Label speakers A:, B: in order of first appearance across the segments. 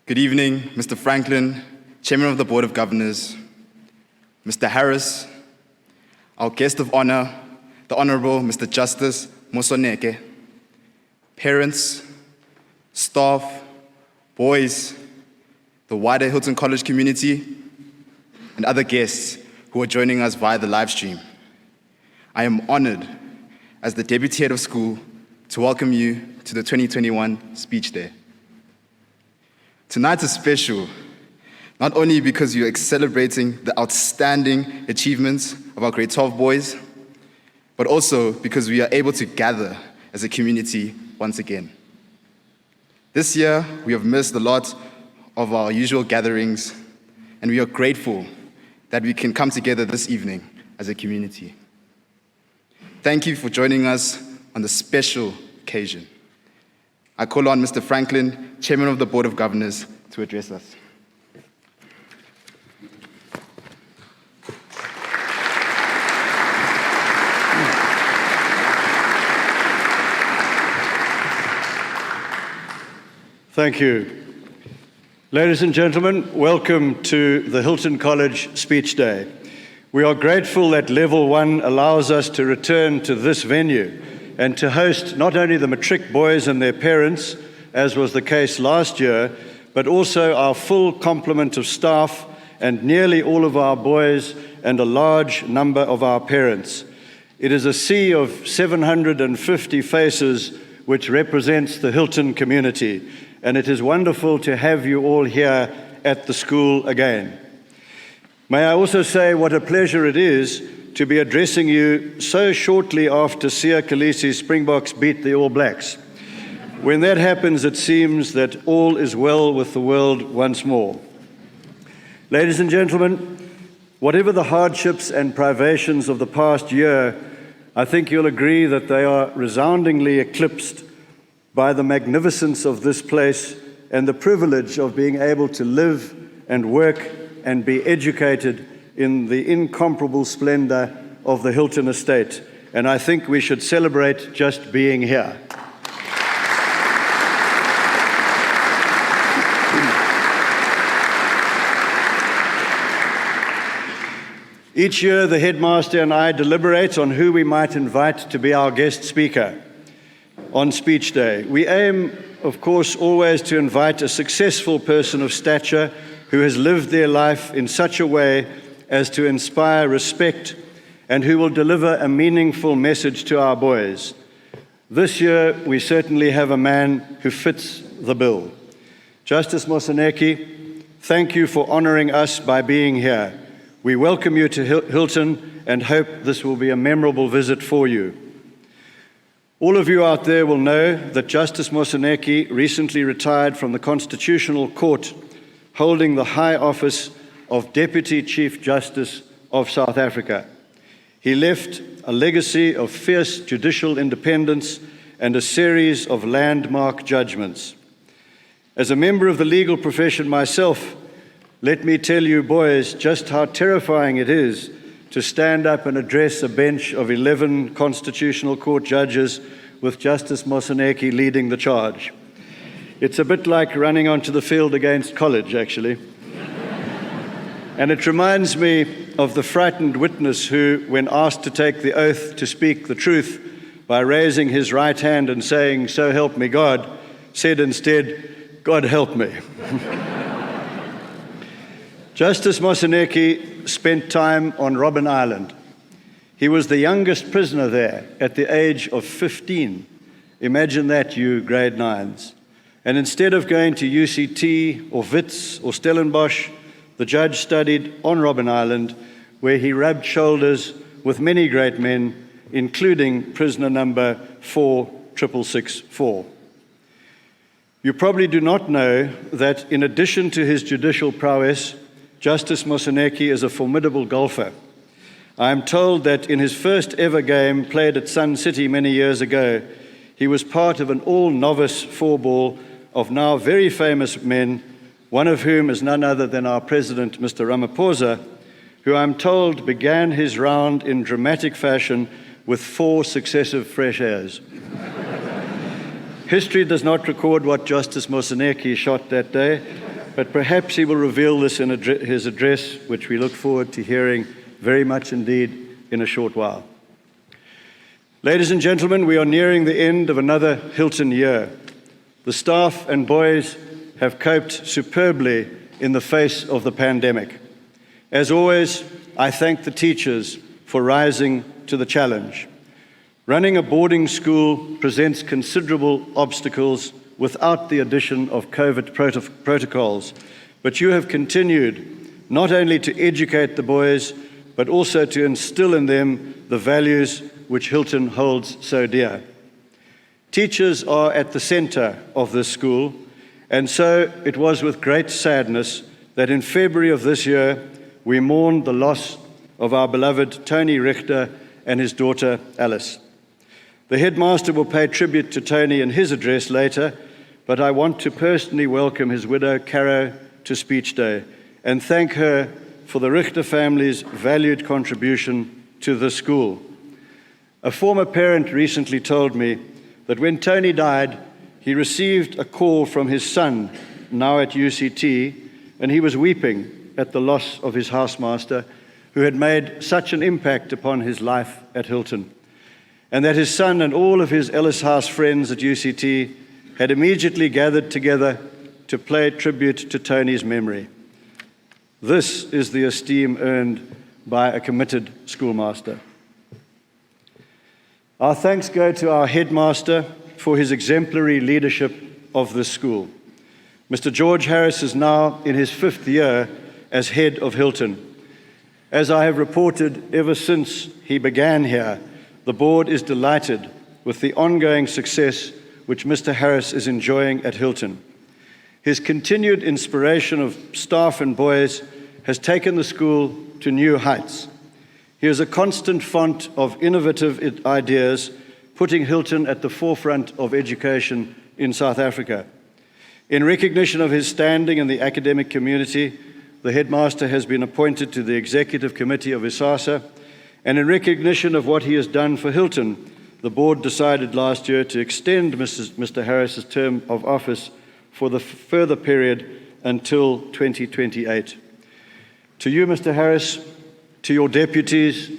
A: Good evening, Mr. Franklin, Chairman of the Board of Governors, Mr. Harris, our guest of honor, the Honorable Mr. Justice Mosoneke, parents, staff, boys, the wider Hilton College community, and other guests who are joining us via the live stream. I am honored as the Deputy Head of School to welcome you to the 2021 Speech Day. Tonight is special, not only because you are celebrating the outstanding achievements of our grade 12 boys, but also because we are able to gather as a community once again. This year, we have missed a lot of our usual gatherings, and we are grateful that we can come together this evening as a community. Thank you for joining us on this special occasion. I call on Mr. Franklin, Chairman of the Board of Governors, to address us.
B: Thank you. Ladies and gentlemen, welcome to the Hilton College Speech Day. We are grateful that Level 1 allows us to return to this venue and to host not only the matric boys and their parents, as was the case last year, but also our full complement of staff and nearly all of our boys and a large number of our parents. It is a sea of 750 faces which represents the Hilton community, and it is wonderful to have you all here at the school again. May I also say what a pleasure it is to be addressing you so shortly after Siya Kolisi's Springboks beat the All Blacks. When that happens, it seems that all is well with the world once more. Ladies and gentlemen, whatever the hardships and privations of the past year, I think you'll agree that they are resoundingly eclipsed by the magnificence of this place and the privilege of being able to live and work and be educated in the incomparable splendor of the Hilton estate. And I think we should celebrate just being here. Each year, the headmaster and I deliberate on who we might invite to be our guest speaker on Speech Day. We aim, of course, always to invite a successful person of stature who has lived their life in such a way as to inspire respect and who will deliver a meaningful message to our boys. This year, we certainly have a man who fits the bill. Justice Mosoneke, thank you for honoring us by being here. We welcome you to Hilton and hope this will be a memorable visit for you. All of you out there will know that Justice Mosoneke recently retired from the Constitutional Court, holding the high office of Deputy Chief Justice of South Africa. He left a legacy of fierce judicial independence and a series of landmark judgments. As a member of the legal profession myself, let me tell you, boys, just how terrifying it is to stand up and address a bench of 11 Constitutional Court judges with Justice Mosoneke leading the charge. It's a bit like running onto the field against college, actually. And it reminds me of the frightened witness who, when asked to take the oath to speak the truth by raising his right hand and saying, "So help me God," said instead, "God help me." Justice Mosoneke spent time on Robben Island. He was the youngest prisoner there at the age of 15. Imagine that, you grade 9s. And instead of going to UCT or Wits or Stellenbosch, the judge studied on Robben Island, where he rubbed shoulders with many great men, including prisoner number 46664. You probably do not know that in addition to his judicial prowess, Justice Mosoneke is a formidable golfer. I am told that in his first ever game played at Sun City many years ago, he was part of an all-novice four-ball of now very famous men, one of whom is none other than our President, Mr. Ramaphosa, who I'm told began his round in dramatic fashion with 4 successive fresh airs. History does not record what Justice Mosoneke shot that day, but perhaps he will reveal this in his address, which we look forward to hearing very much indeed in a short while. Ladies and gentlemen, we are nearing the end of another Hilton year. The staff and boys have coped superbly in the face of the pandemic. As always, I thank the teachers for rising to the challenge. Running a boarding school presents considerable obstacles without the addition of COVID protocols, but you have continued not only to educate the boys, but also to instill in them the values which Hilton holds so dear. Teachers are at the center of this school, and so it was with great sadness that in February of this year, we mourned the loss of our beloved Tony Richter and his daughter Alice. The headmaster will pay tribute to Tony in his address later, but I want to personally welcome his widow, Caro, to Speech Day and thank her for the Richter family's valued contribution to the school. A former parent recently told me that when Tony died, he received a call from his son, now at UCT, and he was weeping at the loss of his housemaster, who had made such an impact upon his life at Hilton, and that his son and all of his Ellis House friends at UCT had immediately gathered together to pay tribute to Tony's memory. This is the esteem earned by a committed schoolmaster. Our thanks go to our headmaster for his exemplary leadership of this school. Mr. George Harris is now in his 5th year as head of Hilton. As I have reported ever since he began here, the board is delighted with the ongoing success which Mr. Harris is enjoying at Hilton. His continued inspiration of staff and boys has taken the school to new heights. He is a constant font of innovative ideas, putting Hilton at the forefront of education in South Africa. In recognition of his standing in the academic community, the headmaster has been appointed to the executive committee of ISASA, and in recognition of what he has done for Hilton, the board decided last year to extend Mr. Harris's term of office for the further period until 2028. To you, Mr. Harris, to your deputies,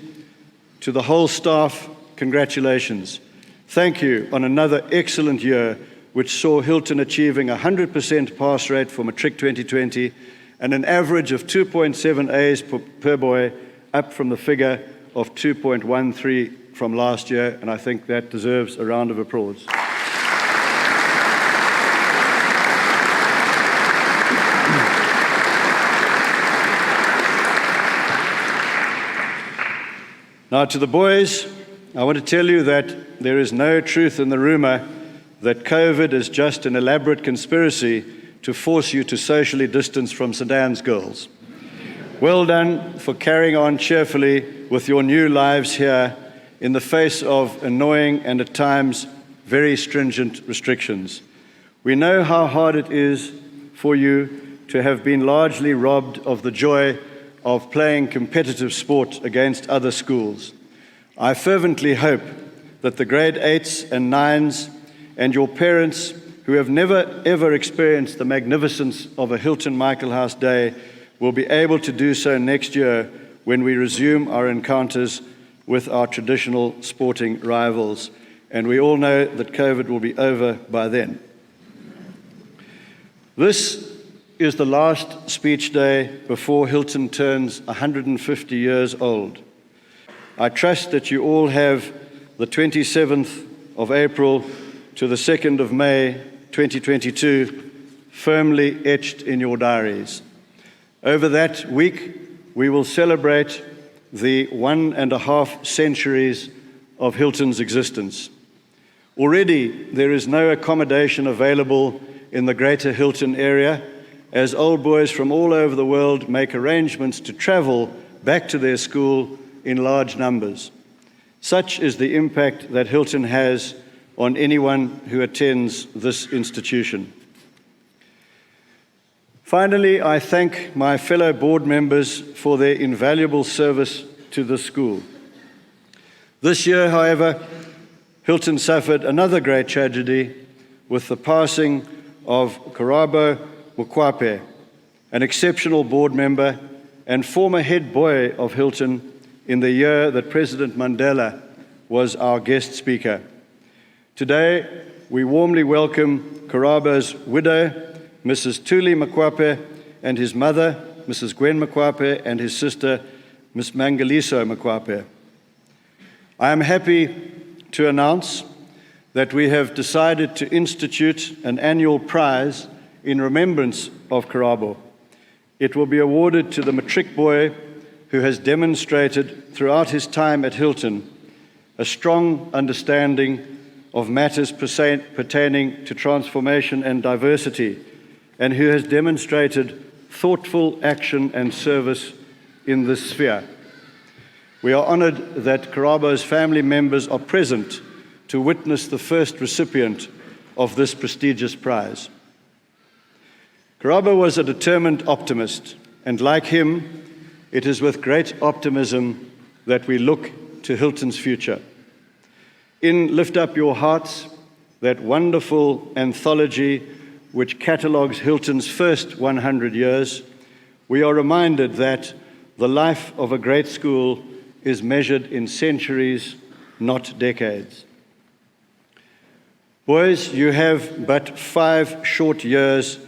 B: to the whole staff, congratulations. Thank you on another excellent year, which saw Hilton achieving a 100% pass rate for Matric 2020 and an average of 2.7 A's per boy, up from the figure of 2.13 from last year, and I think that deserves a round of applause. Now, to the boys, I want to tell you that there is no truth in the rumor that COVID is just an elaborate conspiracy to force you to socially distance from Sudan's girls. Well done for carrying on cheerfully with your new lives here in the face of annoying and at times very stringent restrictions. We know how hard it is for you to have been largely robbed of the joy of playing competitive sport against other schools. I fervently hope that the grade 8s and 9s and your parents who have never ever experienced the magnificence of a Hilton Michael House Day will be able to do so next year when we resume our encounters with our traditional sporting rivals. And we all know that COVID will be over by then. This is the last speech day before Hilton turns 150 years old. I trust that you all have the 27th of April to the 2nd of May 2022 firmly etched in your diaries. Over that week, we will celebrate the 1.5 centuries of Hilton's existence. Already, there is no accommodation available in the greater Hilton area, as old boys from all over the world make arrangements to travel back to their school in large numbers. Such is the impact that Hilton has on anyone who attends this institution. Finally, I thank my fellow board members for their invaluable service to the school. This year, however, Hilton suffered another great tragedy with the passing of Karabo Mokwape, an exceptional board member, and former head boy of Hilton in the year that President Mandela was our guest speaker. Today, we warmly welcome Karaba's widow, Mrs. Tuli Makwape, and his mother, Mrs. Gwen Makwape, and his sister, Ms. Mangaliso Makwape. I am happy to announce that we have decided to institute an annual prize in remembrance of Karabo. It will be awarded to the matric boy who has demonstrated throughout his time at Hilton a strong understanding of matters pertaining to transformation and diversity, and who has demonstrated thoughtful action and service in this sphere. We are honored that Karabo's family members are present to witness the first recipient of this prestigious prize. Karabo was a determined optimist, and like him, it is with great optimism that we look to Hilton's future. In Lift Up Your Hearts, that wonderful anthology which catalogues Hilton's first 100 years, we are reminded that the life of a great school is measured in centuries, not decades. Boys, you have but 5 short years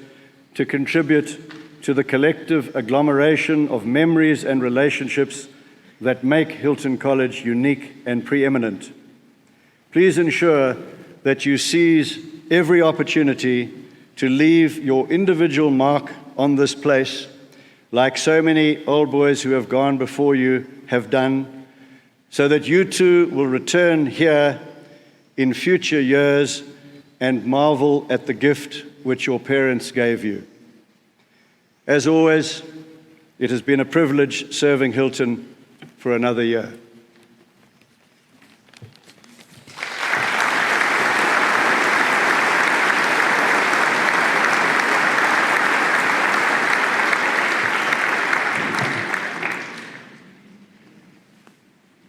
B: to contribute to the collective agglomeration of memories and relationships that make Hilton College unique and preeminent. Please ensure that you seize every opportunity to leave your individual mark on this place, like so many old boys who have gone before you have done, so that you too will return here in future years and marvel at the gift which your parents gave you. As always, it has been a privilege serving Hilton for another year.